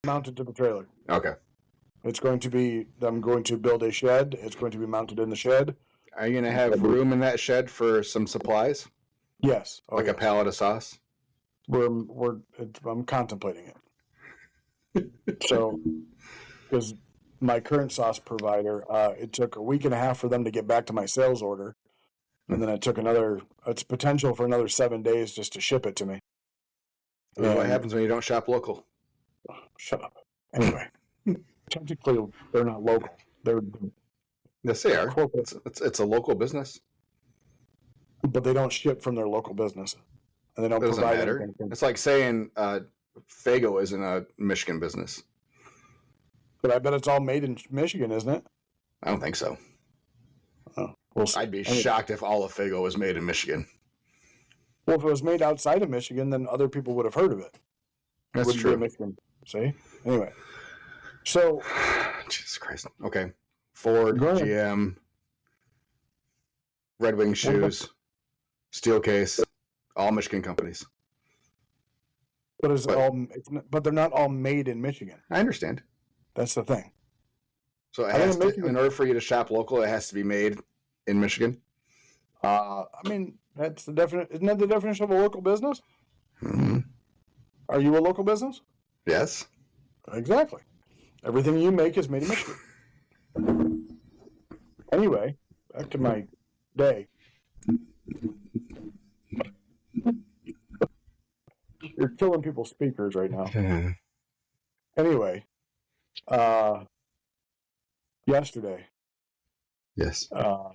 mounted to the trailer. Okay. It's going to be, I'm going to build a shed. It's going to be mounted in the shed. Are you going to have room in that shed for some supplies? Yes. Like a pallet of sauce? I'm contemplating it. So, because my current sauce provider, it took a week and a half for them to get back to my sales order. And then it's potential for another 7 days just to ship it to me. What happens when you don't shop local? Shut up. Anyway, technically, they're not local. Yes, they are. It's a local business. But they don't ship from their local business. And they don't provide anything. It's like saying Fago isn't a Michigan business. But I bet it's all made in Michigan, isn't it? I don't think so. Oh, well, I'd be shocked if all of Fago was made in Michigan. Well, if it was made outside of Michigan, then other people would have heard of it. That's true. Michigan, see? Anyway. So. Jesus Christ. Okay. Ford, GM, Red Wing shoes, Steelcase, all Michigan companies. But they're not all made in Michigan. I understand. That's the thing. So in order for you to shop local, it has to be made in Michigan? I mean, that's isn't that the definition of a local business? Mm-hmm. Are you a local business? Yes. Exactly. Everything you make is made in Michigan. Anyway, back to my day. You're killing people's speakers right now. Anyway, yesterday. Yes. I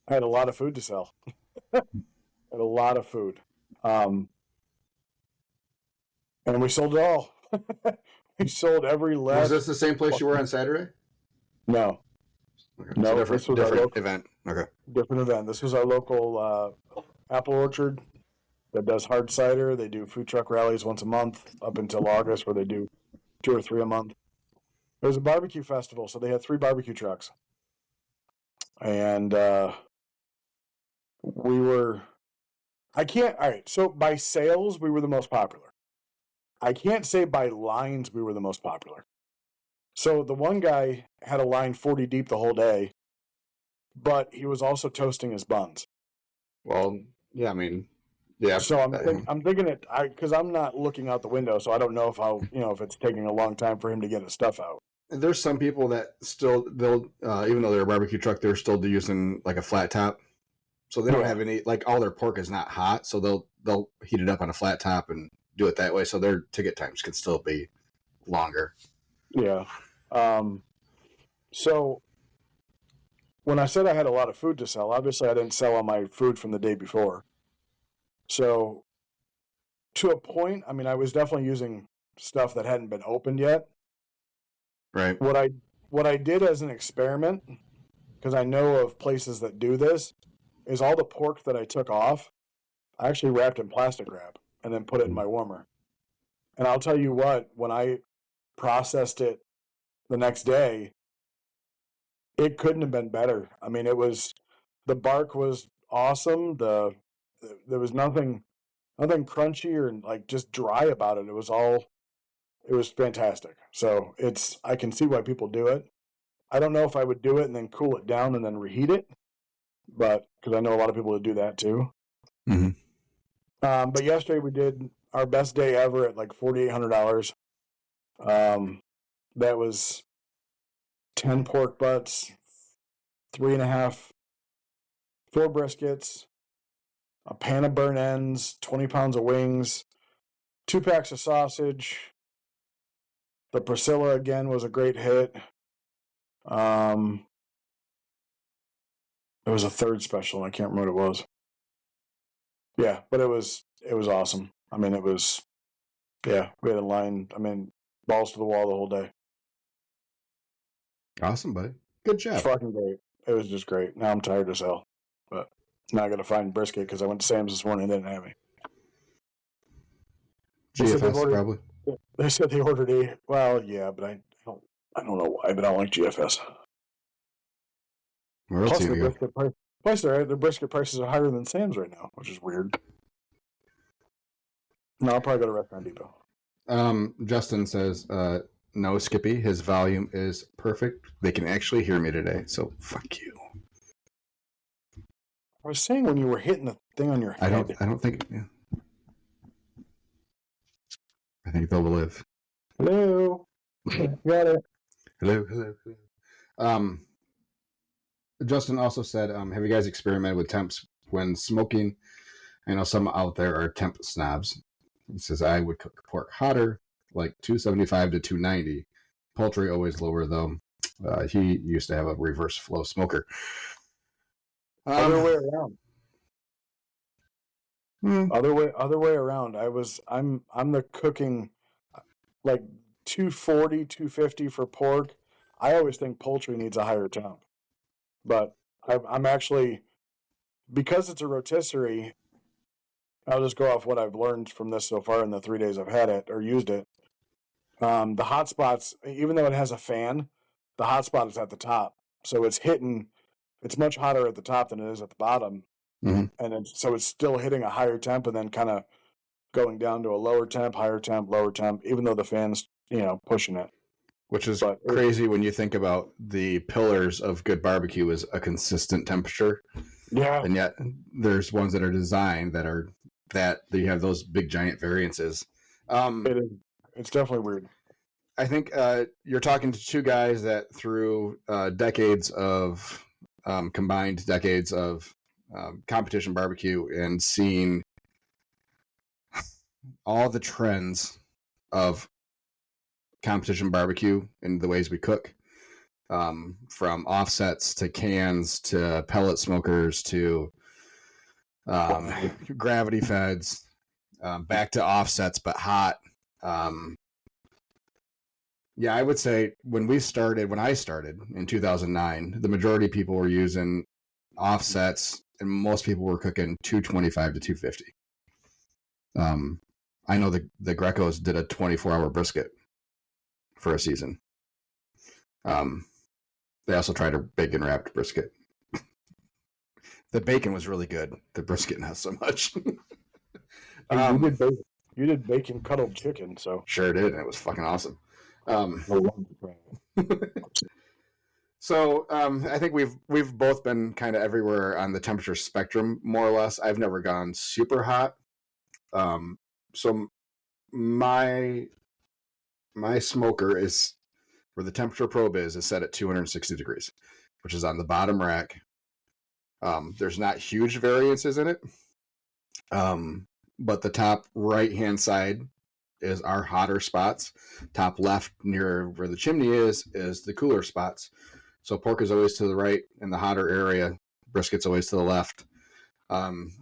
had a lot of food to sell. And we sold it all. We sold every last. Was this the same place you were on Saturday? No. Okay. No, this was different event. Okay. Different event. This was our local apple orchard that does hard cider. They do food truck rallies once a month up until August, where they do 2 or 3 a month. It was a barbecue festival, so they had 3 barbecue trucks. And so by sales, we were the most popular. I can't say by lines we were the most popular. So the one guy had a line 40 deep the whole day, but he was also toasting his buns. Well, yeah, I mean, yeah. So I'm thinking it, because I'm not looking out the window, so I don't know if it's taking a long time for him to get his stuff out. There's some people that still, even though they're a barbecue truck, they're still using like a flat top. So they don't have any, like all their pork is not hot, so they'll heat it up on a flat top and do it that way. So their ticket times can still be longer. Yeah. So when I said I had a lot of food to sell, obviously I didn't sell all my food from the day before. So to a point, I mean, I was definitely using stuff that hadn't been opened yet. Right. What I did as an experiment, because I know of places that do this, is all the pork that I took off, I actually wrapped in plastic wrap and then put it in my warmer. And I'll tell you what, when I processed it the next day, it couldn't have been better. I mean, the bark was awesome. There was nothing crunchy or like just dry about it. It was fantastic. So I can see why people do it. I don't know if I would do it and then cool it down and then reheat it, but because I know a lot of people would do that too. Mm-hmm. But yesterday we did our best day ever at like $4,800. That was 10 pork butts, 3.5, 4 briskets, a pan of burnt ends, 20 pounds of wings, 2 packs of sausage. The Priscilla again was a great hit. It was a third special. I can't remember what it was. Yeah, but it was awesome. I mean, we had a line. I mean, balls to the wall the whole day. Awesome, buddy. Good job. It's fucking great. It was just great. Now I'm tired as hell, but now I got to find brisket because I went to Sam's this morning and they didn't have any. GFS probably. They said they ordered a. Well, yeah, but I don't know why, but I don't like GFS. Plus, the brisket prices are higher than Sam's right now, which is weird. No, I'll probably go to Restaurant Depot. Justin says, no, Skippy, his volume is perfect. They can actually hear me today, so fuck you. I was saying when you were hitting the thing on your head. I don't think. Yeah. I think they'll live. Hello. Got it. Hello. Justin also said, have you guys experimented with temps when smoking? I know some out there are temp snobs. He says, I would cook pork hotter, like 275 to 290. Poultry always lower, though. He used to have a reverse flow smoker. Other way around. Hmm. Other way around. I'm the cooking, like 240, 250 for pork. I always think poultry needs a higher temp, but I'm actually, because it's a rotisserie. I'll just go off what I've learned from this so far in the 3 days I've had it or used it. The hot spots, even though it has a fan, the hot spot is at the top, so it's much hotter at the top than it is at the bottom, and so it's still hitting a higher temp and then kind of going down to a lower temp, higher temp, lower temp, even though the fan's pushing it. Which is crazy when you think about the pillars of good barbecue is a consistent temperature. Yeah, and yet there's ones that are designed that you have those big giant variances. It's definitely weird. I think you're talking to two guys that through combined decades of competition barbecue and seeing all the trends of competition barbecue and the ways we cook, from offsets to cans to pellet smokers to gravity feds, back to offsets but hot. Yeah, I would say when I started in 2009, the majority of people were using offsets, and most people were cooking 225 to 250. I know the Grecos did a 24-hour brisket for a season. They also tried a bacon wrapped brisket. The bacon was really good. The brisket not so much. You did bacon cuddled chicken, so sure did, and it was fucking awesome. So I think we've both been kind of everywhere on the temperature spectrum, more or less. I've never gone super hot. So my smoker is, where the temperature probe is set at 260 degrees, which is on the bottom rack. There's not huge variances in it, but the top right hand side is our hotter spots. Top left near where the chimney is the cooler spots. So pork is always to the right in the hotter area. Brisket's always to the left.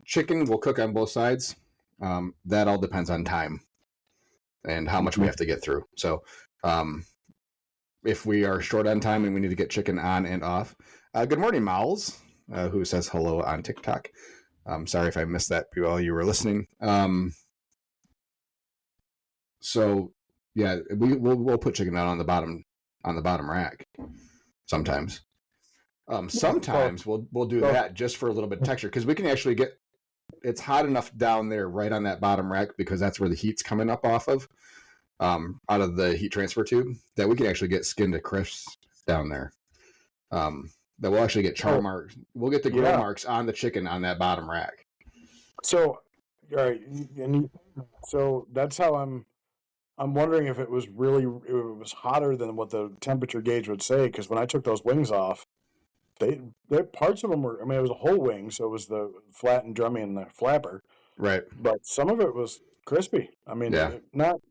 Chicken will cook on both sides. That all depends on time and how much we have to get through. So if we are short on time and we need to get chicken on and off. Good morning, Mauls, who says hello on TikTok. Sorry if I missed that while you were listening. So yeah, we'll put chicken out on the bottom rack sometimes. Sometimes we'll do that just for a little bit of texture, because we can actually get, it's hot enough down there right on that bottom rack, because that's where the heat's coming up off of, out of the heat transfer tube, that we can actually get skin to crisp down there. That we'll actually get char marks. We'll get the grill marks on the chicken on that bottom rack. So, all right, so that's how I'm wondering if it was hotter than what the temperature gauge would say, because when I took those wings off, they parts of them were, I mean, it was a whole wing, so it was the flat and drummy and the flapper, right? But some of it was crispy. I mean, not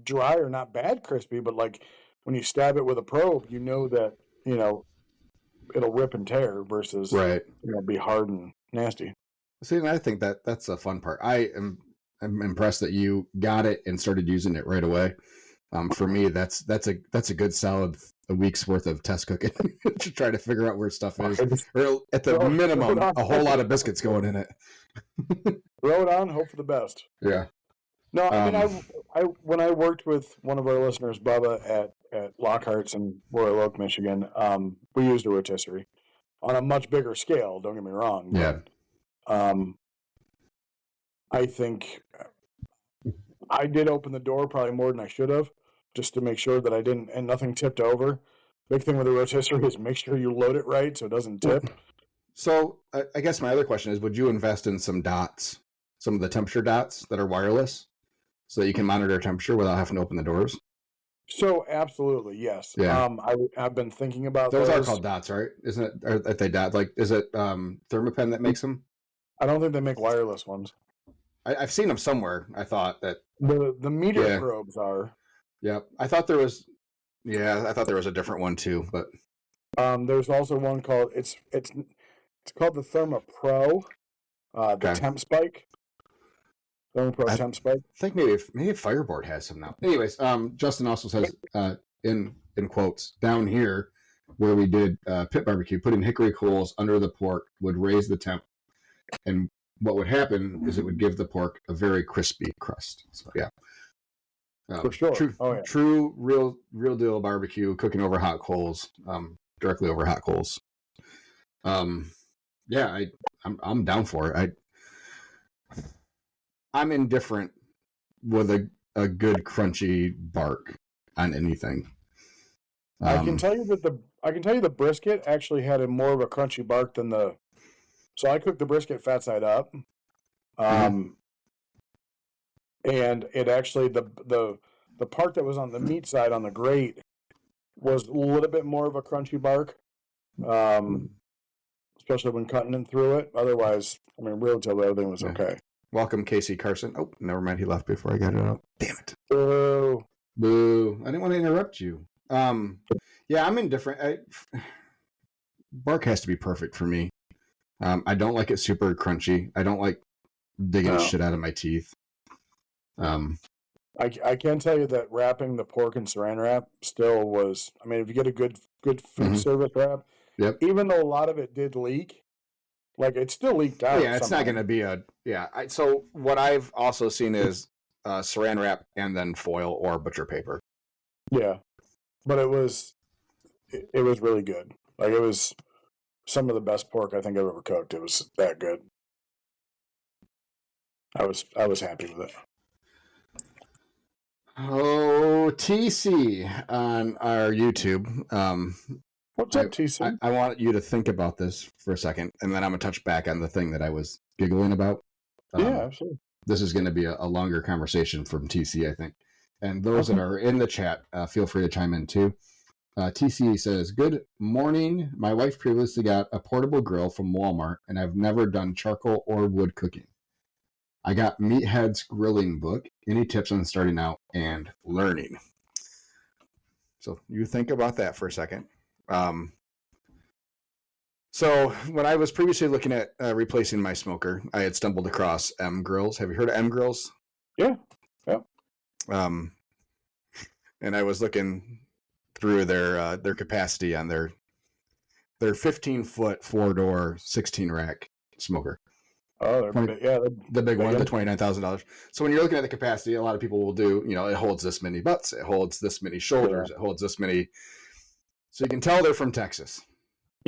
dry or not bad crispy, but like when you stab it with a probe, that it'll rip and tear versus be hard and nasty. See, and I think that's a fun part. I'm impressed that you got it and started using it right away. For me, that's a good solid a week's worth of test cooking to try to figure out where stuff is, or at the minimum, a whole lot of biscuits going in it. Throw it on, hope for the best. Yeah. No, I mean, I when I worked with one of our listeners, Bubba, at Lockhart's in Royal Oak, Michigan, we used a rotisserie on a much bigger scale. Don't get me wrong. But, I think I did open the door probably more than I should have, just to make sure that I didn't, and nothing tipped over. Big thing with a rotisserie is make sure you load it right so it doesn't tip. So I guess my other question is, would you invest in some dots, some of the temperature dots that are wireless, so that you can monitor temperature without having to open the doors? So absolutely, yes. Yeah. I've been thinking about Those are those. called dots, right? Isn't it? Are they dot? Like, is it Thermapen that makes them? I don't think they make wireless ones. I've seen them somewhere. I thought that. The meter Yeah. probes are. Yeah. I thought there was. Yeah, I thought there was a different one too, but There's also one called it's called the Therma Pro, the okay. temp spike. Therma Pro I temp spike. think maybe Fireboard has some now. Anyways, Justin also says in quotes down here where we did pit barbecue, putting hickory coals under the pork would raise the temp, and what would happen is it would give the pork a very crispy crust. So yeah, For sure. True, real deal barbecue, cooking over hot coals, directly over hot coals. Yeah, I'm down for it. I'm indifferent with a good crunchy bark on anything. I can tell you that the brisket actually had a more of a crunchy bark than the. So I cooked the brisket fat side up, and it actually the part that was on the meat side on the grate was a little bit more of a crunchy bark, especially when cutting in through it. Otherwise, I mean, real till everything was okay. Welcome, Casey Carson. Oh, never mind. He left before I got it out. Damn it. Boo. Boo. I didn't want to interrupt you. Yeah, I'm indifferent. Bark has to be perfect for me. I don't like it super crunchy. I don't like digging shit out of my teeth. I can tell you that wrapping the pork in saran wrap still was. I mean, if you get a good food service wrap, yep. Even though a lot of it did leak, like it still leaked out. Yeah, it's not going to be a so what I've also seen is saran wrap and then foil or butcher paper. Yeah, but it was really good. Like it was some of the best pork I think I've ever cooked. It was that good. I was happy with it. Oh, TC on our YouTube. What's up, TC? I want you to think about this for a second, and then I'm going to touch back on the thing that I was giggling about. Yeah, absolutely. This is going to be a longer conversation from TC, I think. And those that are in the chat, feel free to chime in too. TC says, good morning. My wife previously got a portable grill from Walmart, and I've never done charcoal or wood cooking. I got Meathead's grilling book. Any tips on starting out and learning? So you think about that for a second. So when I was previously looking at replacing my smoker, I had stumbled across M Grills. Have you heard of M Grills? Yeah. And I was looking through their capacity on their 15-foot 4-door 16-rack smoker. Oh, the big one, the $29,000. So when you're looking at the capacity, a lot of people will do, it holds this many butts, it holds this many shoulders, it holds this many. So you can tell they're from Texas.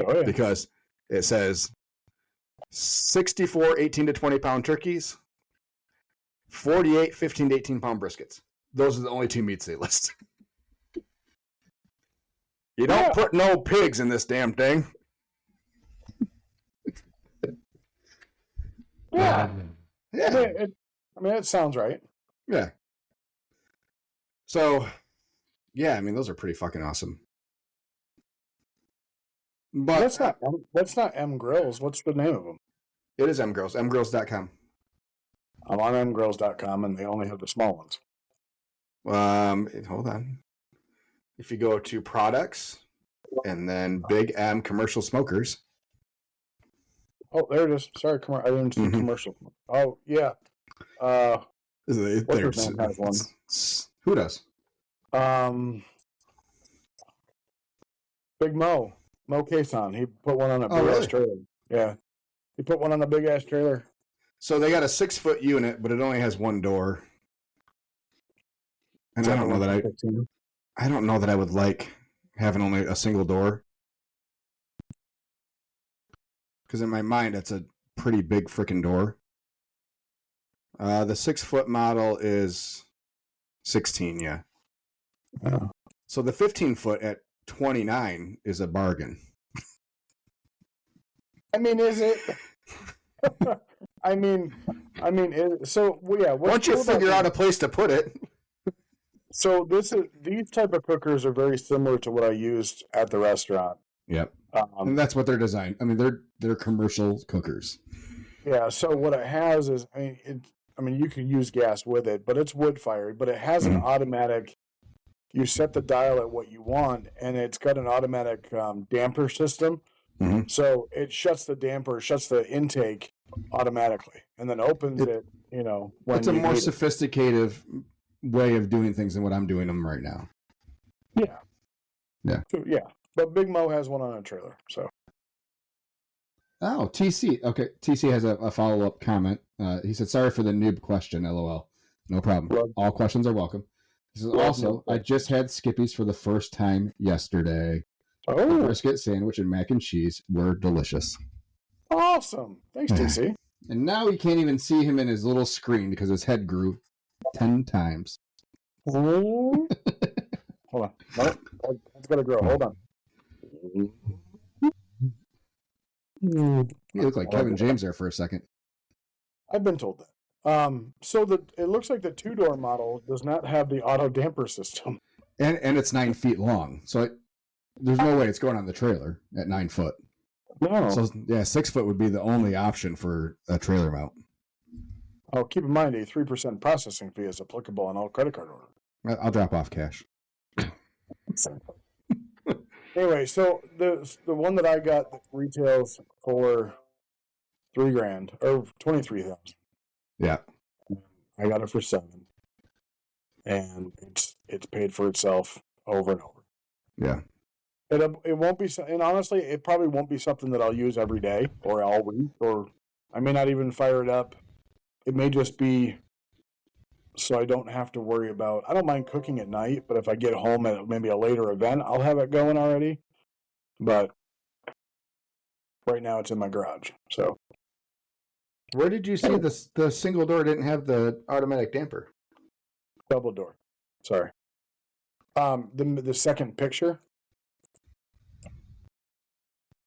Oh, yeah. Because it says 64 18 to 20 pound turkeys, 48 15 to 18 pound briskets. Those are the only two meats they list. You don't put no pigs in this damn thing. Yeah. I mean, it sounds right. Yeah. So, yeah, I mean, those are pretty fucking awesome. But that's not M Grills. What's the name of them? It is M Grills. mgrills.com. I'm on mgrills.com, and they only have the small ones. Hold on. If you go to products and then Big M commercial smokers. Oh, there it is. Sorry, I didn't see commercial. Oh, yeah. What's his name has one? Who does? Big Mo Cason. He put one on a big ass trailer. Yeah, he put one on a big ass trailer. So they got a 6-foot unit, but it only has one door. And I don't know that I would like having only a single door. Because in my mind, that's a pretty big freaking door. The 6-foot model is 16, yeah. Oh. So the 15-foot at 29 is a bargain. I mean, is it? So yeah. Once you figure out a place to put it. So these type of cookers are very similar to what I used at the restaurant. Yep. And that's what they're designed. I mean, they're commercial cookers. Yeah. So what it has is, you can use gas with it, but it's wood fired. But it has an automatic. You set the dial at what you want, and it's got an automatic damper system. Mm-hmm. So it shuts the intake automatically, and then opens it. When it's a more sophisticated way of doing things than what I'm doing them right now. Yeah. Yeah. So, yeah. But Big Mo has one on a trailer. So. Oh, TC. Okay. TC has a follow-up comment. He said, sorry for the noob question, LOL. No problem. All questions are welcome. He says, also, I just had Skippies for the first time yesterday. Oh. The brisket sandwich and mac and cheese were delicious. Awesome. Thanks, TC. And now we can't even see him in his little screen because his head grew 10 times. Oh. Hold on. No, it's got to grow. Hold on. You look like Kevin James there for a second. I've been told that. It looks like the 2-door model does not have the auto damper system. And it's 9 feet long. So there's no way it's going on the trailer at 9 foot. No. So, yeah, 6 foot would be the only option for a trailer mount. Oh, keep in mind a 3% processing fee is applicable on all credit card orders. I'll drop off cash. Anyway, so the one that I got that retails for $3,000 or $23,000. Yeah, I got it for $7,000, and it's paid for itself over and over. Yeah. It won't be, and honestly, it probably won't be something that I'll use every day or all week, or I may not even fire it up. It may just be so I don't have to worry about. I don't mind cooking at night, but if I get home at maybe a later event, I'll have it going already. But right now, it's in my garage. So, where did you see the single door didn't have the automatic damper? Double door. Sorry. The second picture.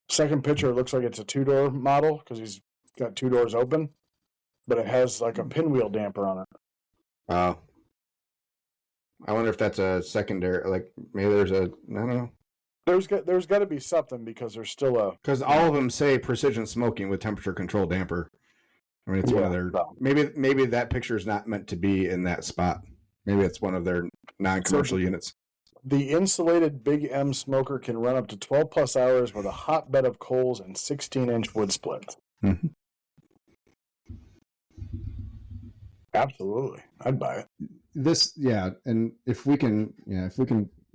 Second picture looks like it's a 2-door model because he's got 2 doors open, but it has like a pinwheel damper on it. Oh. I wonder if that's a secondary, like maybe there's I don't know. There's got to be something because there's still because all of them say precision smoking with temperature control damper. I mean, it's one of their, maybe that picture is not meant to be in that spot. Maybe it's one of their non-commercial units. The insulated Big M smoker can run up to 12 plus hours with a hot bed of coals and 16-inch wood split. Mm-hmm. Absolutely. I'd buy it. And if we can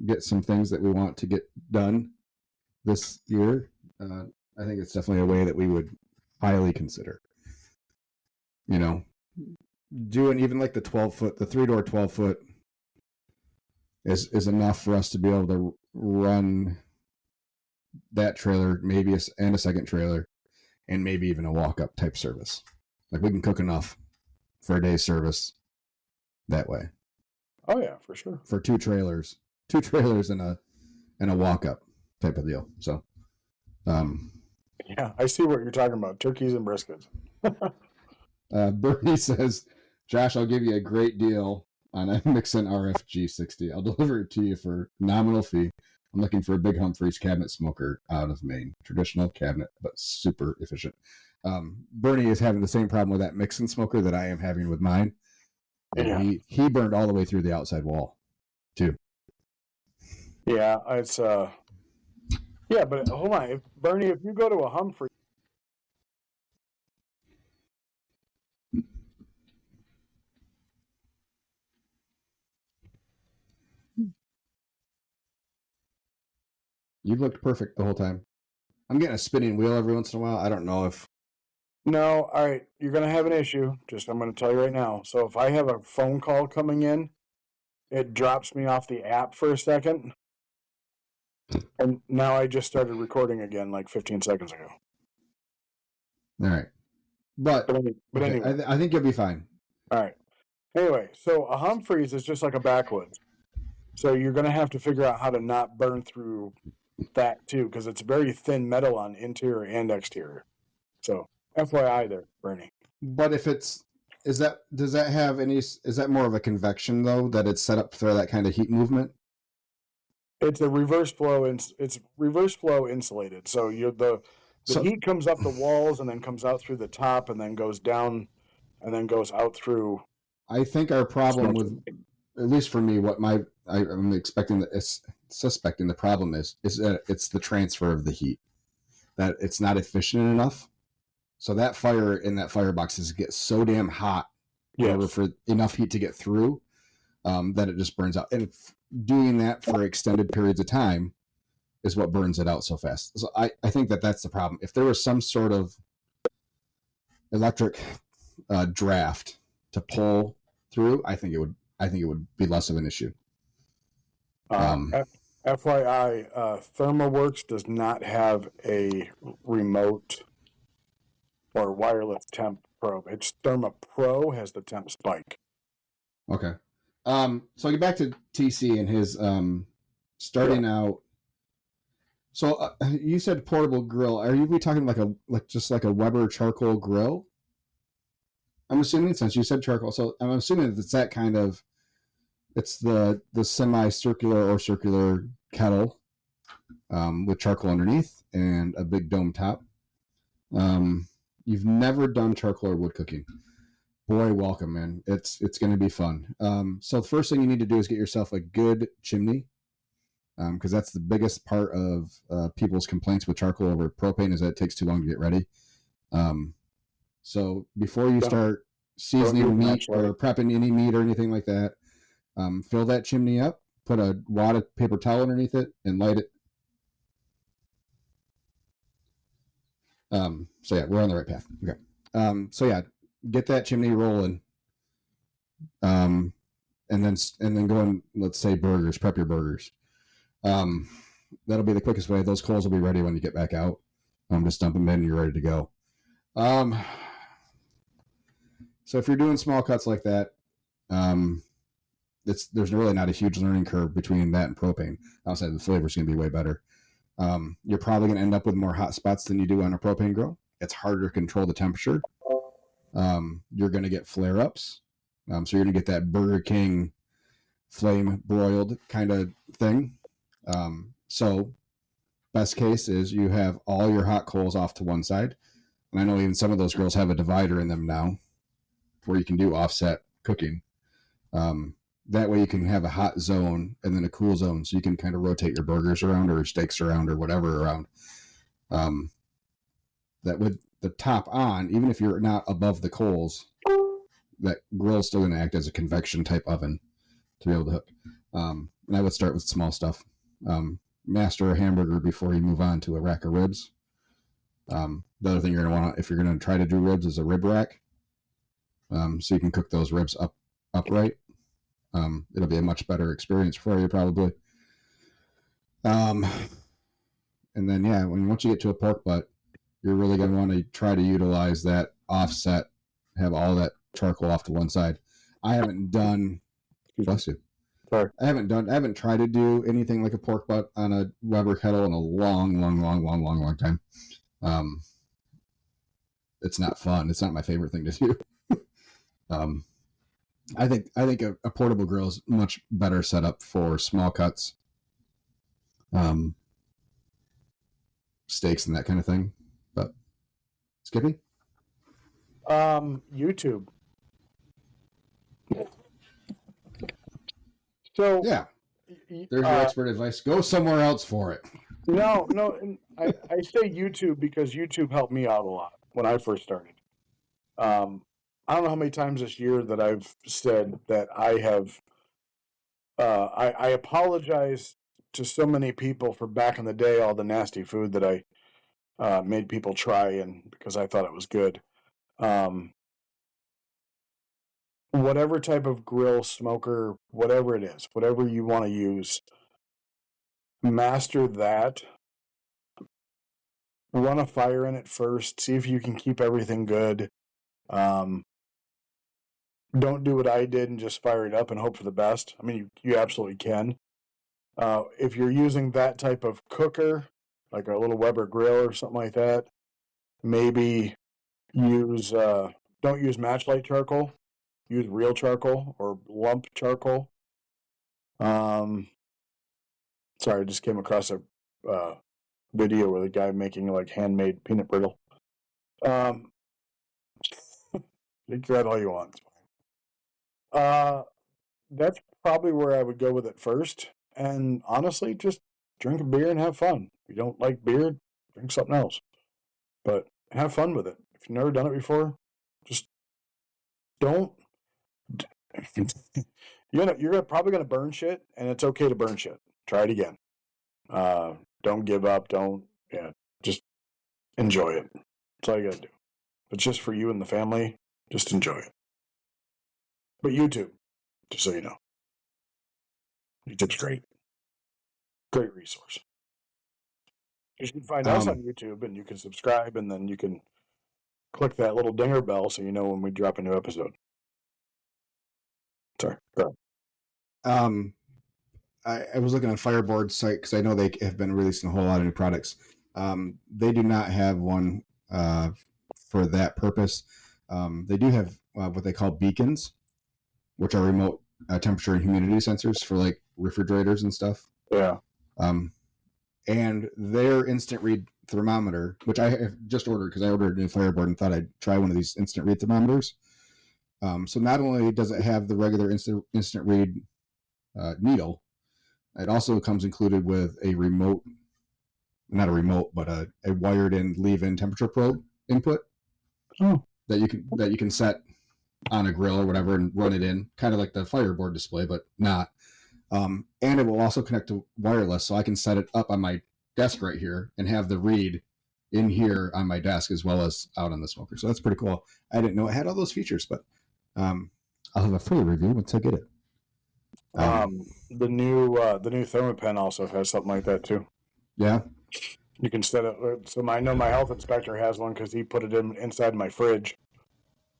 get some things that we want to get done this year, I think it's definitely a way that we would highly consider. Doing even like the 12-foot, the 3-door 12-foot is enough for us to be able to run that trailer, maybe and a second trailer, and maybe even a walk-up type service. Like we can cook enough for a day's service that way. Oh yeah, for sure. For two trailers and a walk-up type of deal. So, yeah, I see what you're talking about. Turkeys and briskets. Bernie says, Josh, I'll give you a great deal on a Mixon RFG 60. I'll deliver it to you for nominal fee. I'm looking for a Big Humphreys cabinet smoker out of Maine. Traditional cabinet, but super efficient. Bernie is having the same problem with that Mixon smoker that I am having with mine. And he burned all the way through the outside wall, too. Yeah, it's yeah, but hold on, Bernie, if you go to a Humphrey. You've looked perfect the whole time. I'm getting a spinning wheel every once in a while. I don't know if. No, all right. You're going to have an issue. I'm going to tell you right now. So if I have a phone call coming in, it drops me off the app for a second. And now I just started recording again like 15 seconds ago. All right. But anyway. I think you'll be fine. All right. Anyway, so a Humphreys is just like a backwoods. So you're going to have to figure out how to not burn through that too, because it's very thin metal on interior and exterior. So FYI there, Bernie. But if it's is that does that have any? Is that more of a convection though that it's set up for that kind of heat movement? It's a reverse flow. It's reverse flow insulated. So the So heat comes up the walls and then comes out through the top and then goes down and then goes out through. I think our problem with, at least for me, what I'm expecting that suspecting the problem is that it's the transfer of the heat, that it's not efficient enough. So that fire in that firebox is get so damn hot in order for enough heat to get through, that it just burns out. And doing that for extended periods of time is what burns it out so fast. So I think that's the problem. If there was some sort of electric draft to pull through, I think it would be less of an issue. FYI, ThermoWorks does not have a remote or wireless temp probe. It's ThermaPro has the temp spike. Okay. So I get back to TC and his starting out. So you said portable grill. Are you talking just like a Weber charcoal grill? I'm assuming, since you said charcoal, so I'm assuming it's that kind of. It's the semi-circular or circular kettle with charcoal underneath and a big dome top. You've never done charcoal or wood cooking. Boy, welcome, man. It's going to be fun. So the first thing you need to do is get yourself a good chimney, because that's the biggest part of people's complaints with charcoal over propane is that it takes too long to get ready. So before you start seasoning meat or prepping any meat or anything like that, fill that chimney up, put a wad of paper towel underneath it, and light it. So yeah, we're on the right path. Okay. So yeah, get that chimney rolling. And then go and, let's say, burgers. Prep your burgers. That'll be the quickest way. Those coals will be ready when you get back out. Just dump them in and you're ready to go. So if you're doing small cuts like that, there's really not a huge learning curve between that and propane. Outside the flavor's going to be way better. You're probably going to end up with more hot spots than you do on a propane grill. It's harder to control the temperature. You're going to get flare-ups. So you're going to get that Burger King flame broiled kind of thing. So best case is you have all your hot coals off to one side. And I know even some of those grills have a divider in them now where you can do offset cooking. That way you can have a hot zone and then a cool zone, so you can kind of rotate your burgers around or steaks around or whatever around. That with the top on, even if you're not above the coals, that grill is still going to act as a convection type oven to be able to hook. And I would start with small stuff. Master a hamburger before you move on to a rack of ribs. The other thing you're going to want, if you're going to try to do ribs, is a rib rack. So you can cook those ribs upright. It'll be a much better experience for you, probably. And then, yeah, once you get to a pork butt, you're really going to want to try to utilize that offset, have all that charcoal off to one side. I haven't done, bless you. Sorry. I haven't tried to do anything like a pork butt on a Weber kettle in a long time. It's not fun. It's not my favorite thing to do. I think a portable grill is much better set up for small cuts, steaks and that kind of thing. But Skippy? YouTube. So yeah, there's your expert advice. Go somewhere else for it. No, I say YouTube because YouTube helped me out a lot when I first started. I don't know how many times this year that I've said that I have. I apologize to so many people for back in the day, all the nasty food that I made people try, and because I thought it was good. Whatever type of grill, smoker, whatever it is, whatever you want to use, master that. Run a fire in it first. See if you can keep everything good. Don't do what I did and just fire it up and hope for the best. I mean, you absolutely can. If you're using that type of cooker, like a little Weber grill or something like that, maybe use don't use matchlight charcoal. Use real charcoal or lump charcoal. Sorry, I just came across a video with a guy making like handmade peanut brittle. You can read all you want. That's probably where I would go with it first. And honestly, just drink a beer and have fun. If you don't like beer, drink something else. But have fun with it. If you've never done it before, just don't. You're probably gonna burn shit, and it's okay to burn shit. Try it again. Don't give up. Just enjoy it. That's all you gotta do. If it's just for you and the family, just enjoy it. But YouTube, just so you know, YouTube's great. Great resource. You can find us on YouTube, and you can subscribe, and then you can click that little dinger bell so you know when we drop a new episode. Sorry. Go ahead. I was looking on Fireboard's site because I know they have been releasing a whole lot of new products. They do not have one for that purpose. They do have what they call beacons, which are remote temperature and humidity sensors for like refrigerators and stuff. Yeah. And their instant read thermometer, which I have just ordered because I ordered a new Fireboard and thought I'd try one of these instant read thermometers. So not only does it have the regular instant read needle, it also comes included with a not a remote, but a wired-in leave-in temperature probe input that you can set on a grill or whatever and run it in, kind of like the Fireboard display, but not. And it will also connect to wireless, so I can set it up on my desk right here and have the read in here on my desk as well as out on the smoker. So that's pretty cool. I didn't know it had all those features, but I'll have a full review once I get it. The new ThermaPen also has something like that too. Yeah. You can set it. So I know my health inspector has one because he put it inside my fridge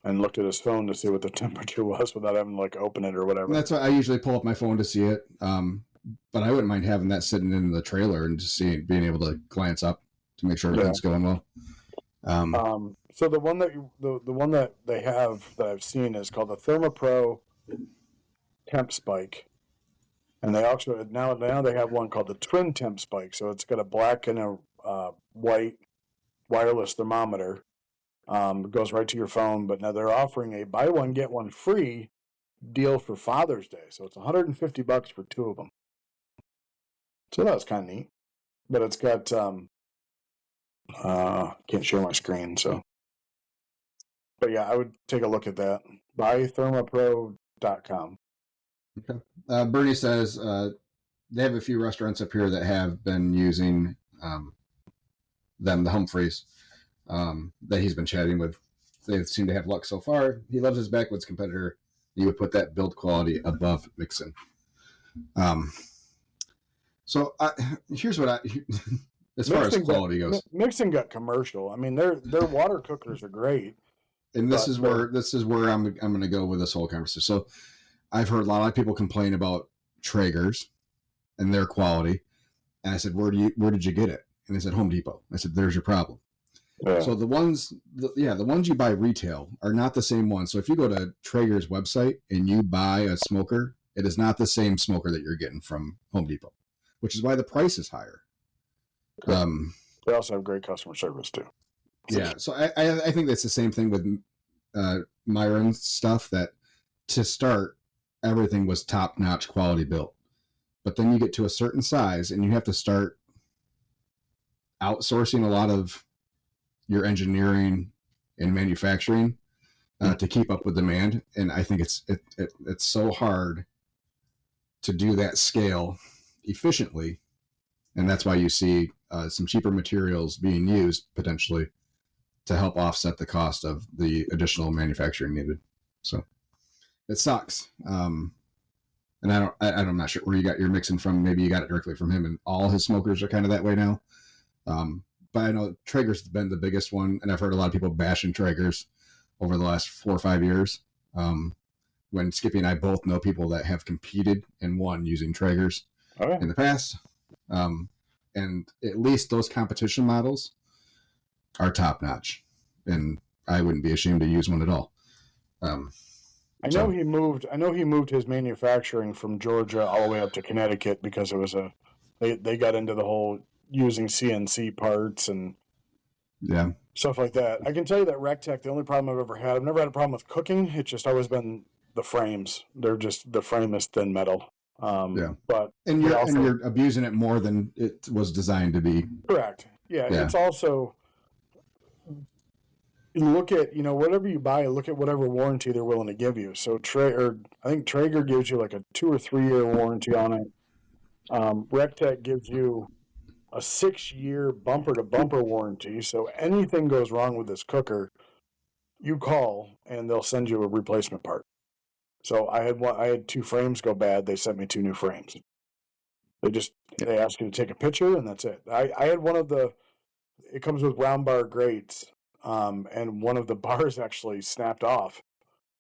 and looked at his phone to see what the temperature was without having to like open it or whatever. And that's why I usually pull up my phone to see it. But I wouldn't mind having that sitting in the trailer and just being able to glance up to make sure everything's going well. So the one that they have that I've seen is called the ThermaPro Temp Spike, and they also now they have one called the Twin Temp Spike. So it's got a black and a white wireless thermometer. It goes right to your phone. But now they're offering a buy one get one free deal for Father's Day. So it's $150 for two of them. So that's kind of neat. But it's got can't share my screen, so. But yeah, I would take a look at that. Buythermapro.com. Okay. Bernie says they have a few restaurants up here that have been using the Humphreys that he's been chatting with. They seem to have luck so far. He loves his backwoods competitor. He would put that build quality above Mixon. So here's what as far as quality goes. Mixon got commercial. I mean, their water cookers are great. And this is where I'm going to go with this whole conversation. So I've heard a lot of people complain about Traeger's and their quality. And I said, where did you get it? And they said, Home Depot. I said, there's your problem. Yeah. So the ones you buy retail are not the same ones. So if you go to Traeger's website and you buy a smoker, it is not the same smoker that you're getting from Home Depot, which is why the price is higher. They also have great customer service too. Yeah, so I think that's the same thing with Myron stuff, that to start, everything was top-notch quality built. But then you get to a certain size and you have to start outsourcing a lot of your engineering and manufacturing to keep up with demand. And I think it's so hard to do that scale efficiently. And that's why you see some cheaper materials being used potentially to help offset the cost of the additional manufacturing needed. So it sucks. And I'm not sure where you got your Mixon from. Maybe you got it directly from him, and all his smokers are kind of that way now. But I know Traeger's been the biggest one, and I've heard a lot of people bashing Traeger's over the last 4 or 5 years. when Skippy and I both know people that have competed and won using Traegers in the past. And at least those competition models are top notch. And I wouldn't be ashamed to use one at all. I know he moved his manufacturing from Georgia all the way up to Connecticut because it was they got into the whole using CNC parts and stuff like that. I can tell you that RecTech, the only problem I've never had a problem with cooking. It's just always been the frames. The frame is thin metal. But you're abusing it more than it was designed to be. Correct. Yeah. It's also, look at, whatever you buy, look at whatever warranty they're willing to give you. So I think Traeger gives you like a 2 or 3 year warranty on it. RecTech gives you a 6-year bumper to bumper warranty. So anything goes wrong with this cooker, you call and they'll send you a replacement part. So I had 2 frames go bad. They sent me 2 new frames. They ask you to take a picture and that's it. I had it comes with round bar grates. And one of the bars actually snapped off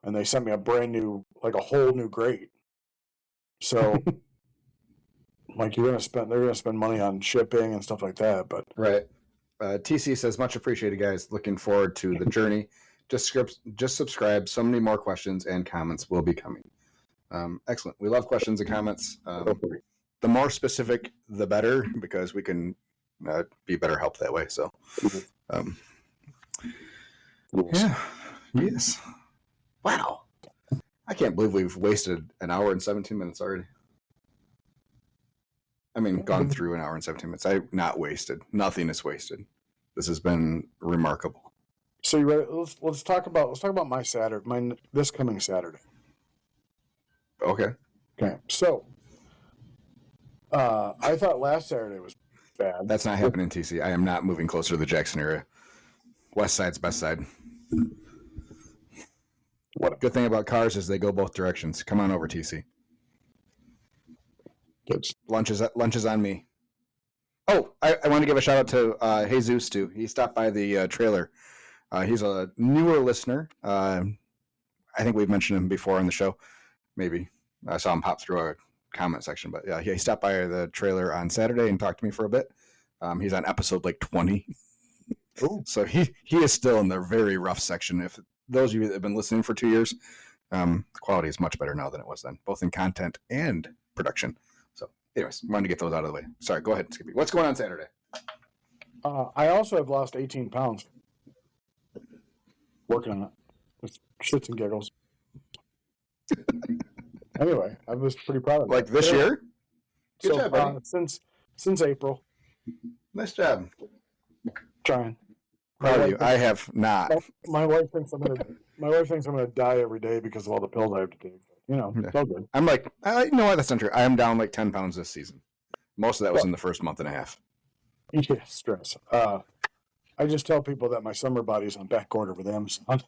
and they sent me a brand new, like a whole new grate. So like they're going to spend money on shipping and stuff like that. But right. TC says, much appreciated, guys. Looking forward to the journey. Just subscribe. So many more questions and comments will be coming. Excellent. We love questions and comments. The more specific, the better, because we can be better help that way. So, yes. Wow. I can't believe we've wasted an hour and 17 minutes already. I mean, gone through an hour and 17 minutes. Not wasted. Nothing is wasted. This has been remarkable. So you ready? Let's talk about my Saturday, this coming Saturday. Okay. So, I thought last Saturday was bad. That's not happening, TC. I am not moving closer to the Jackson area. West side's best side. What good thing about cars is they go both directions. Come on over, TC. Lunch is on me. Oh, I want to give a shout out to Jesus too. He stopped by the trailer. He's a newer listener. I think we've mentioned him before on the show. Maybe I saw him pop through our comment section, but yeah, he stopped by the trailer on Saturday and talked to me for a bit. He's on episode like 20. Ooh. So he is still in the very rough section. If those of you that have been listening for 2 years, the quality is much better now than it was then, both in content and production. So anyways, wanted to get those out of the way. Sorry, go ahead, Skippy. What's going on Saturday? I also have lost 18 pounds. Working on it. Just shits and giggles. Anyway, I was pretty proud of it. Like this year? Good job, buddy. Since April. Nice job. Trying. Proud of you. I have not. My wife thinks I'm gonna die every day because of all the pills I have to take. It's all good. I'm like, you know what? That's not true. I am down like 10 pounds this season. Most of that was in the first month and a half. Yeah, stress. I just tell people that my summer body's on back order with Amazon.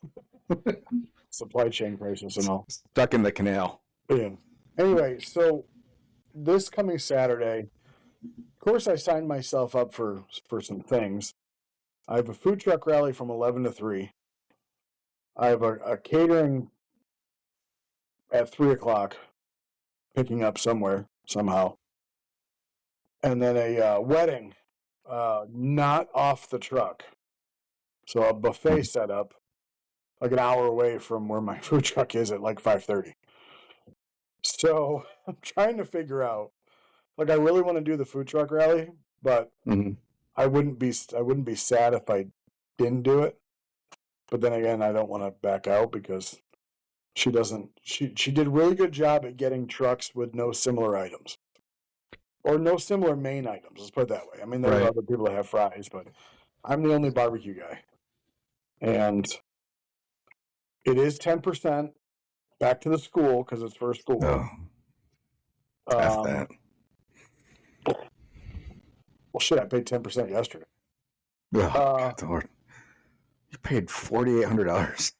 Supply chain crisis and all. Stuck in the canal. Yeah. Anyway, so this coming Saturday, of course, I signed myself up for some things. I have a food truck rally from 11 to 3. I have a catering at 3 o'clock, picking up somewhere, somehow. And then a wedding, not off the truck. So a buffet setup, like an hour away from where my food truck is at like 5:30. So I'm trying to figure out, like, I really want to do the food truck rally, but I wouldn't be sad if I didn't do it. But then again, I don't want to back out because she did a really good job at getting trucks with no similar items. Or no similar main items, let's put it that way. I mean, there are other people that have fries, but I'm the only barbecue guy. And it is 10% back to the school because it's for school. Oh. F that. Well, shit, I paid 10% yesterday. Oh, God, Lord. You paid $4,800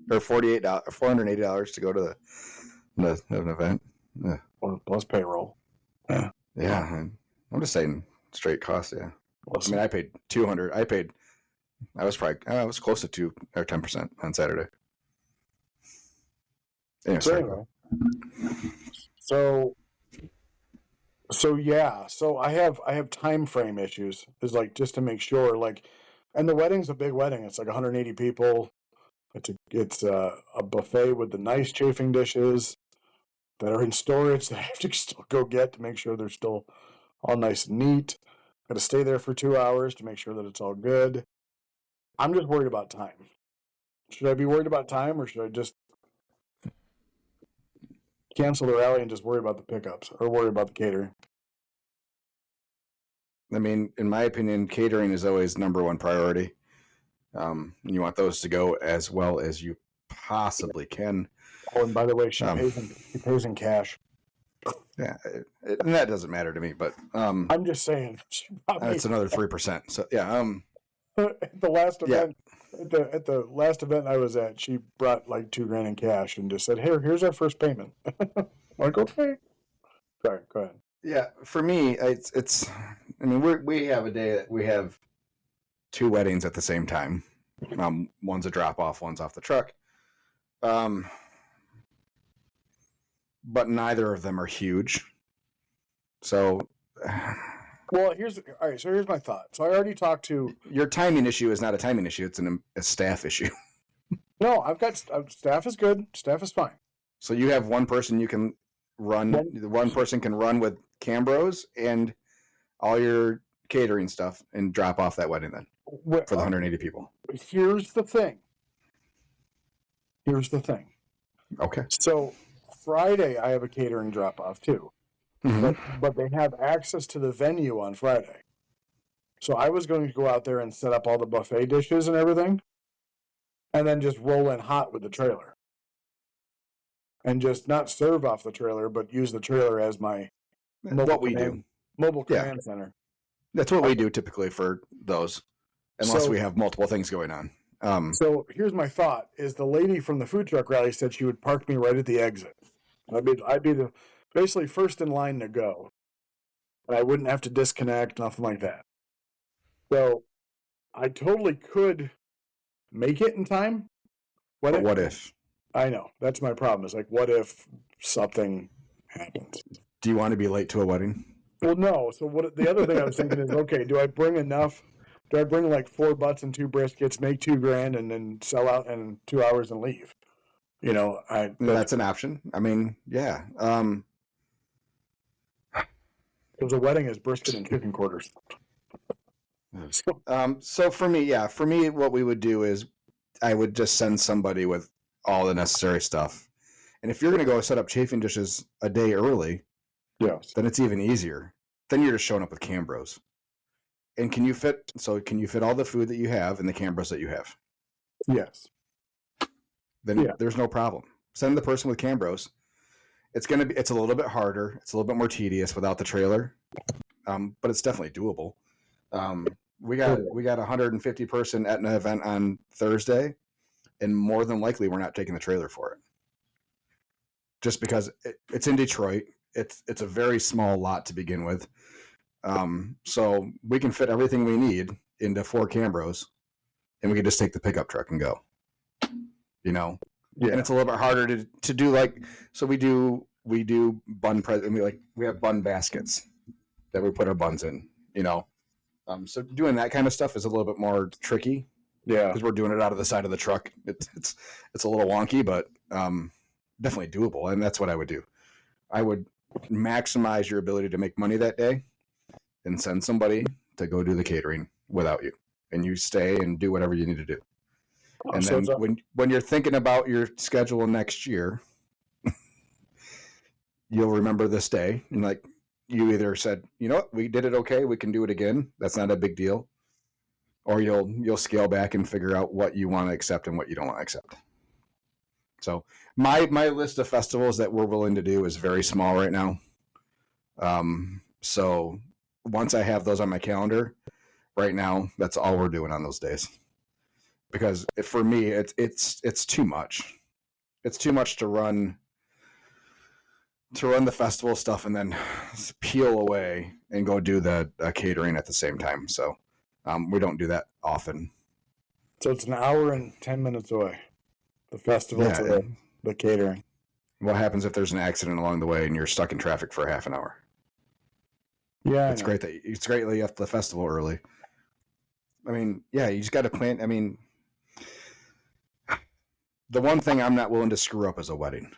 or $480 to go to an event. Yeah. Plus payroll. Yeah. Yeah. I'm just saying straight cost. Yeah. I mean, I paid $200. I was close to 2 or 10% on Saturday. Yeah, So sorry. anyway, so yeah, so I have time frame issues. Is like just to make sure, like, and the wedding's a big wedding. It's like 180 people. It's a buffet with the nice chafing dishes that are in storage that I have to still go get to make sure they're still all nice and neat. Got to stay there for 2 hours to make sure that it's all good. I'm just worried about time. Should I be worried about time, or should I just cancel the rally and just worry about the pickups, or worry about the catering? I mean, in my opinion, catering is always number one priority. You want those to go as well as you possibly can. Oh, and by the way, she Um, pays in cash. Yeah, and that doesn't matter to me, but I'm just saying. it's another 3%. So yeah, At the last yeah. event, at the last event I was at, she brought like $2,000 in cash and just said, here's our first payment." Like, okay. Sorry, go ahead. Yeah, for me, it's. I mean, we have a day that we have 2 weddings at the same time. One's a drop off, one's off the truck. But neither of them are huge. So, Well, here's my thought. So I already talked to. Your timing issue is not a timing issue; it's a staff issue. No, I've got staff is good. Staff is fine. So you have one person you can run. One person can run with Cambros and all your catering stuff and drop off that wedding then for the 180 people. Here's the thing. Okay. So Friday I have a catering drop off too, but they have access to the venue on Friday. So I was going to go out there and set up all the buffet dishes and everything, and then just roll in hot with the trailer, and just not serve off the trailer, but use the trailer as my mobile command center. That's what we do typically for those, unless we have multiple things going on. So here's my thought: is the lady from the food truck rally said she would park me right at the exit. I'd be the basically first in line to go, and I wouldn't have to disconnect, nothing like that. So I totally could make it in time. But what if? I know that's my problem. Is like, what if something happens? Do you want to be late to a wedding? Well, no. So the other thing I was thinking is, okay, do I bring enough? Do I bring like 4 butts and 2 briskets, make $2,000, and then sell out in 2 hours and leave? You know, that's an option. I mean, yeah. Because a wedding is brisket and chicken quarters. So for me, what we would do is I would just send somebody with all the necessary stuff. And if you're going to go set up chafing dishes a day early, yes, then it's even easier. Then you're just showing up with Cambros. And can you fit all the food that you have in the Cambros that you have? Yes. Then there's no problem. Send the person with Cambros. It's a little bit harder. It's a little bit more tedious without the trailer. But it's definitely doable. We got 150 person at an event on Thursday, and more than likely we're not taking the trailer for it. Just because it's in Detroit. It's a very small lot to begin with. So we can fit everything we need into 4 Cambros, and we can just take the pickup truck and go. You know? Yeah. And it's a little bit harder to do, like, so we do bun we have bun baskets that we put our buns in, you know. So doing that kind of stuff is a little bit more tricky. Yeah. Because we're doing it out of the side of the truck. It's a little wonky, but definitely doable. And that's what I would do. I would maximize your ability to make money that day and send somebody to go do the catering without you. And you stay and do whatever you need to do. And then when you're thinking about your schedule next year, you'll remember this day. And like, you either said, you know what, we did it okay, we can do it again. That's not a big deal. Or you'll scale back and figure out what you want to accept and what you don't want to accept. So my list of festivals that we're willing to do is very small right now. So once I have those on my calendar, right now, that's all we're doing on those days. Because for me, it's too much. It's too much to run the festival stuff and then peel away and go do the catering at the same time. So we don't do that often. So it's an hour and 10 minutes away. The festival to the catering. What happens if there's an accident along the way and you're stuck in traffic for half an hour? Yeah, it's great that you left the festival early. I mean, yeah, you just got to plan. I mean, the one thing I'm not willing to screw up is a wedding.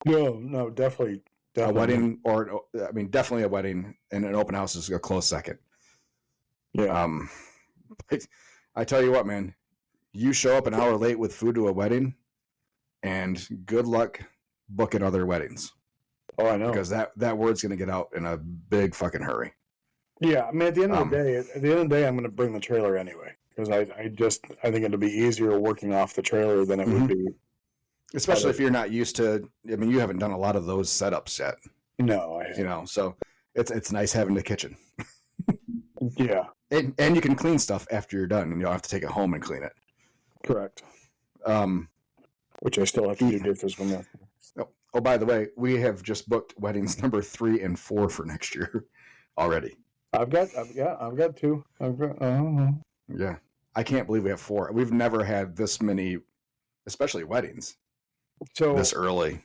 No, definitely. A wedding, or I mean, definitely a wedding, and an open house is a close second. Yeah. I tell you what, man, you show up an hour late with food to a wedding, and good luck booking other weddings. Oh, I know. Because that word's going to get out in a big fucking hurry. Yeah, I mean, at the end of the day, I'm going to bring the trailer anyway because I think it'll be easier working off the trailer than it would be. Especially if you're not used to. I mean, you haven't done a lot of those setups yet. No, I haven't. So it's nice having the kitchen. Yeah, and you can clean stuff after you're done, and you don't have to take it home and clean it. Correct. Which I still have to do dishes from that. Oh, by the way, we have just booked weddings number 3 and 4 for next year already. I've got 2. Yeah, I can't believe we have 4. We've never had this many, especially weddings. So this early.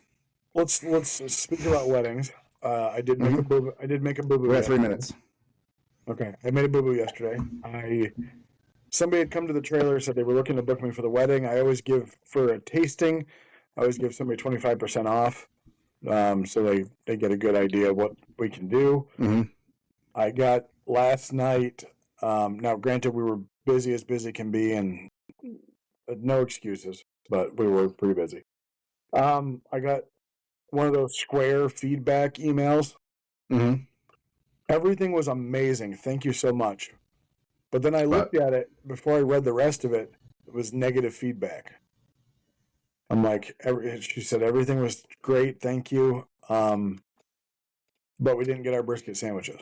Let's speak about weddings. I did make a boo. I did make a boo boo. We have 3 minutes. Okay, I made a boo boo yesterday. Somebody had come to the trailer, said they were looking to book me for the wedding. I always give for a tasting. I always give somebody 25% off, so they get a good idea of what we can do. Mm-hmm. I got last night. Now, granted, we were busy as busy can be, and no excuses, but we were pretty busy. I got one of those Square feedback emails. Mm-hmm. Everything was amazing. Thank you so much. But then I looked at it before I read the rest of it. It was negative feedback. I'm like, she said everything was great, thank you, but we didn't get our brisket sandwiches.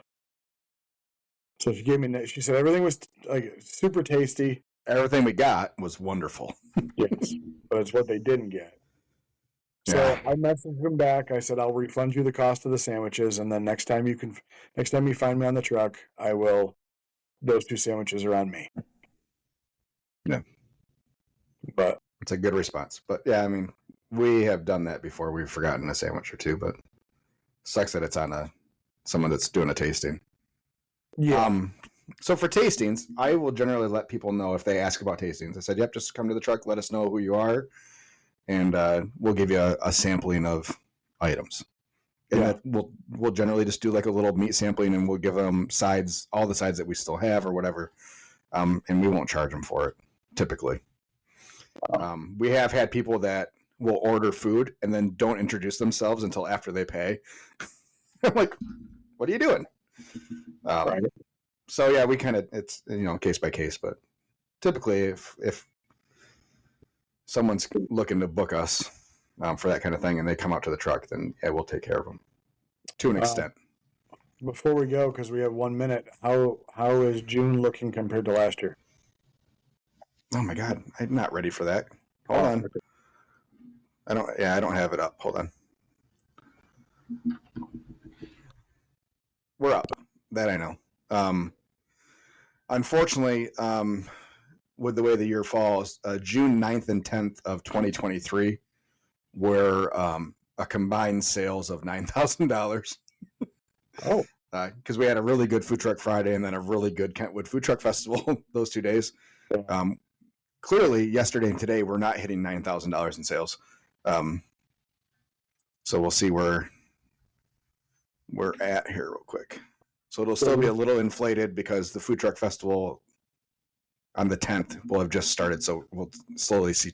So she said everything was like super tasty. Everything we got was wonderful. Yes, but it's what they didn't get. So I messaged them back. I said I'll refund you the cost of the sandwiches, and then next time you find me on the truck, those 2 sandwiches are on me. Yeah, but it's a good response. But yeah, I mean, we have done that before. We've forgotten a sandwich or 2, but it sucks that it's on someone that's doing a tasting. Yeah. So for tastings, I will generally let people know if they ask about tastings. I said, "Yep, just come to the truck. Let us know who you are, and we'll give you a sampling of items." And we'll generally just do like a little meat sampling, and we'll give them sides, all the sides that we still have or whatever, and we won't charge them for it typically. We have had people that will order food and then don't introduce themselves until after they pay. I'm like, what are you doing? Right. So yeah, we kind of, it's, case by case, but typically if someone's looking to book us for that kind of thing and they come out to the truck, then yeah, we'll take care of them to an extent. Before we go, because we have 1 minute, how is June looking compared to last year? Oh my God, I'm not ready for that. Hold on. Okay. I don't have it up. Hold on. We're up. That I know. Unfortunately, with the way the year falls, June 9th and 10th of 2023 were a combined sales of $9,000. Oh. Because we had a really good Food Truck Friday and then a really good Kentwood Food Truck Festival those 2 days. Clearly, yesterday and today, we're not hitting $9,000 in sales. So we'll see where we're at here real quick. So it'll still be a little inflated because the Food Truck Festival on the 10th will have just started. So we'll slowly see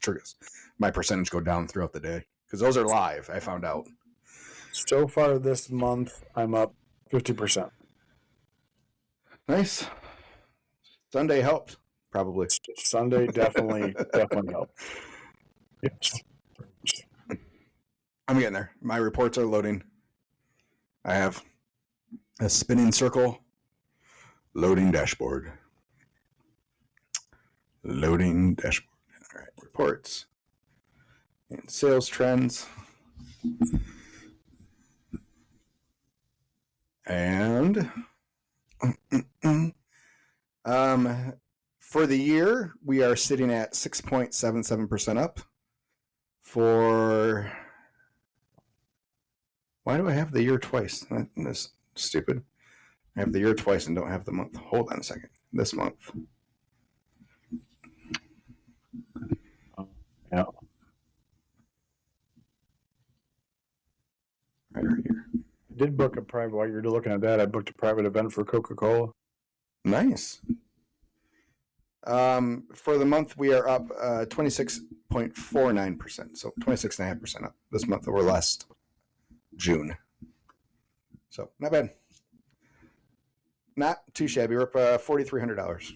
my percentage go down throughout the day because those are live, I found out. So far this month, I'm up 50%. Nice. Sunday helped, probably. Sunday definitely helped. Yes. I'm getting there. My reports are loading. I have a spinning circle, loading dashboard. Loading dashboard. All right, reports and sales trends. And for the year, we are sitting at 6.77% up. For Why do I have the year twice? That's stupid. I have the year twice and don't have the month. Hold on a second. This month. Yeah. Right here. I did book a private, while you're looking at that, I booked a private event for Coca-Cola. Nice. For the month, we are up 26.49%. So 26.5% up this month over last June. So not bad. Not too shabby. We're up $4,300.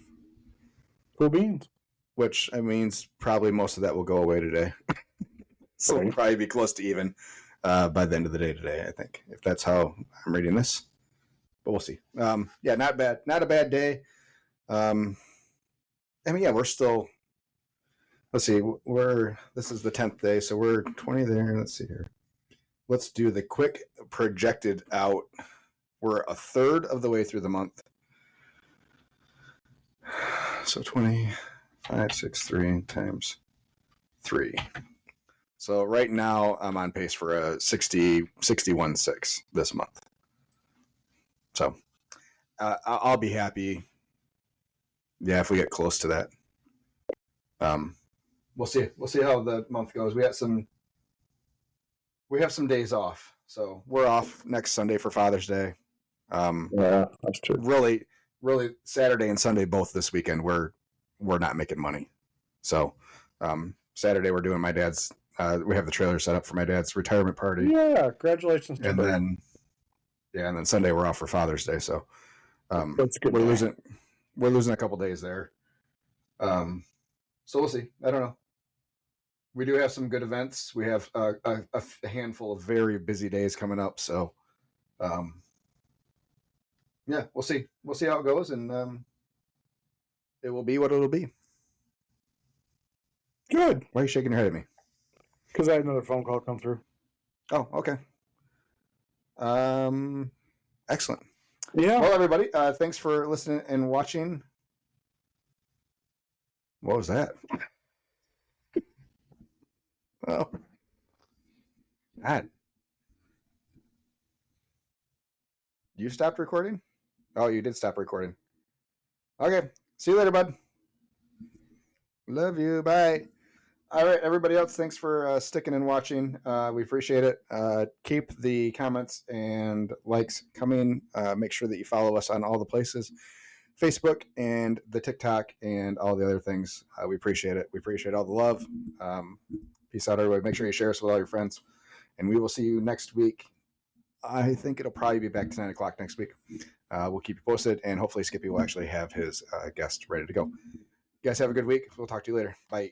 Cool beans. Which means probably most of that will go away today. So we'll probably be close to even by the end of the day today, I think, if that's how I'm reading this. But we'll see. Yeah, not bad. Not a bad day. I mean, yeah, we're still. Let's see. This is the 10th day, so we're 20 there. Let's see here. Let's do the quick projected out. We're a third of the way through the month. So 2563 times 3. So right now I'm on pace for a 61.6 this month. So I'll be happy. Yeah, if we get close to that. We'll see. We'll see how the month goes. We have some days off. So we're off next Sunday for Father's Day. Yeah, that's true. Really Saturday and Sunday both this weekend we're not making money. So Saturday we're doing my dad's we have the trailer set up for my dad's retirement party. Yeah, congratulations to and then Sunday we're off for Father's Day. So that's good. We're losing a couple days there. So we'll see. I don't know. We do have some good events. We have a handful of very busy days coming up. So yeah, we'll see. We'll see how it goes, and it will be what it'll be. Good. Why are you shaking your head at me? Because I had another phone call come through. Oh, okay. Excellent. Yeah. Well, everybody, thanks for listening and watching. What was that? Oh, God. You stopped recording? Oh, you did stop recording. Okay. See you later, bud. Love you. Bye. All right, everybody else, thanks for sticking and watching. We appreciate it. Keep the comments and likes coming. Make sure that you follow us on all the places, Facebook and the TikTok and all the other things. We appreciate it. We appreciate all the love. Peace out, everybody. Make sure you share us with all your friends. And we will see you next week. I think it'll probably be back to 9 o'clock next week. We'll keep you posted, and hopefully Skippy will actually have his guest ready to go. You guys have a good week. We'll talk to you later. Bye.